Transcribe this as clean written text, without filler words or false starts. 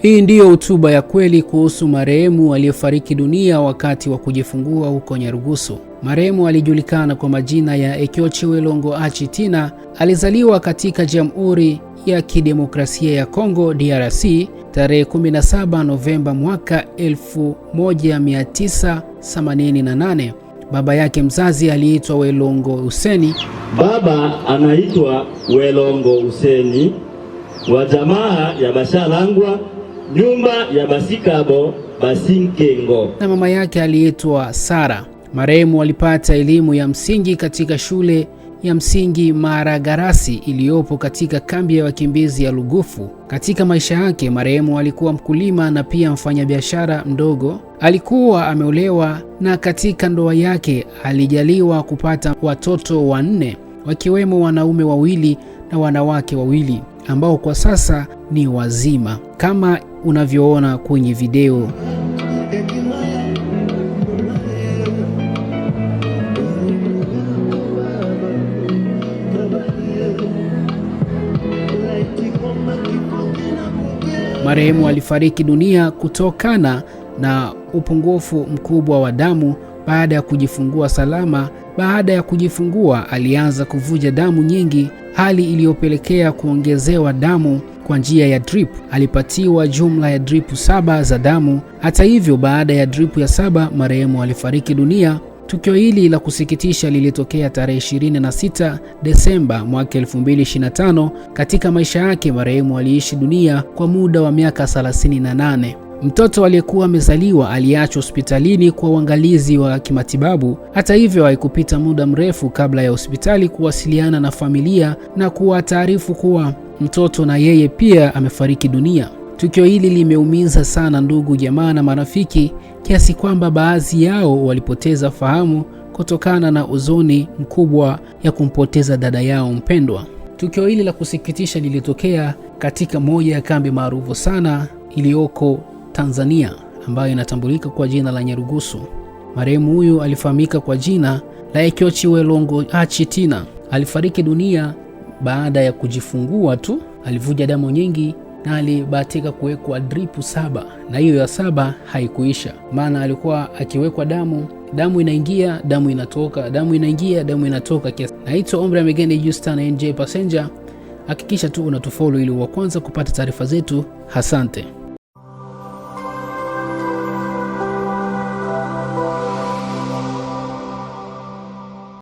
Hii ndiyo hotuba ya kweli kuhusu marehemu aliyefariki dunia wakati wa kujifungua huko Nyarugusu. Marehemu alijulikana kwa majina ya Ekyochi Welongo Achitina. Alizaliwa katika Jamhuri ya Kidemokrasia ya Kongo DRC tarehe 17 Novemba mwaka 1988. Baba yake mzazi aliitwa Welongo Huseni. Baba anaitwa Welongo Huseni wa jamaa ya Bashalangwa, nyumba ya Basikabo Basinkengo, na mama yake aliitwa Sara. Marehemu alipata elimu ya msingi katika shule ya msingi Maragarasi iliyopo katika kambi ya wakimbizi ya Lugufu. Katika maisha yake, marehemu alikuwa mkulima na pia mfanyabiashara mdogo. Alikuwa ameolewa na katika ndoa yake alijaliwa kupata watoto 4, wakiwemo wanaume 2 na wanawake 2 ambao kwa sasa ni wazima kama unavyoona kwenye video. Marehemu alifariki dunia kutokana na upungufu mkubwa wa damu baada ya kujifungua salama. Baada ya kujifungua alianza kuvuja damu nyingi, hali iliyopelekea kuongezewa damu kwa njia ya drip. Alipatiwa jumla ya drip 7 za damu. Hata hivyo, baada ya drip ya 7 marehemu alifariki dunia. Tukio hili la kusikitisha lilitokea tarehe 26 Desemba mwaka 2025. Katika maisha yake marehemu aliishi dunia kwa muda wa miaka 38. Mtoto aliyekuwa amezaliwa aliachwa hospitalini kwa uangalizi wa kimatibabu. Hata hivyo, haikupita muda mrefu kabla ya hospitali kuwasiliana na familia na kuwataarifu kuwa mtoto na yeye pia amefariki dunia. Tukio hili limeumiza sana ndugu, jamaa na marafiki kiasi kwamba baadhi yao walipoteza fahamu kutokana na huzuni mkubwa ya kumpoteza dada yao mpendwa. Tukio hili la kusikitisha lilitokea katika moja ya kambi maarufu sana iliyoko Tanzania ambayo inatambulika kwa jina la Nyarugusu. Marehemu huyu alifahamika kwa jina la Ekyochi Welongo Achitina. Alifariki dunia baada ya kujifungua tu. Alivuja damu nyingi na alibahatika kuwekwa drip 7, na hiyo ya 7 haikuisha, maana alikuwa akiwekwa damu inaingia, damu inatoka, damu inaingia, damu inatoka kiasi. Naitwa Omri Amegende Justin NJ Passenger. Hakikisha tu unatufollow ili wa kwanza kupata taarifa zetu. Asante.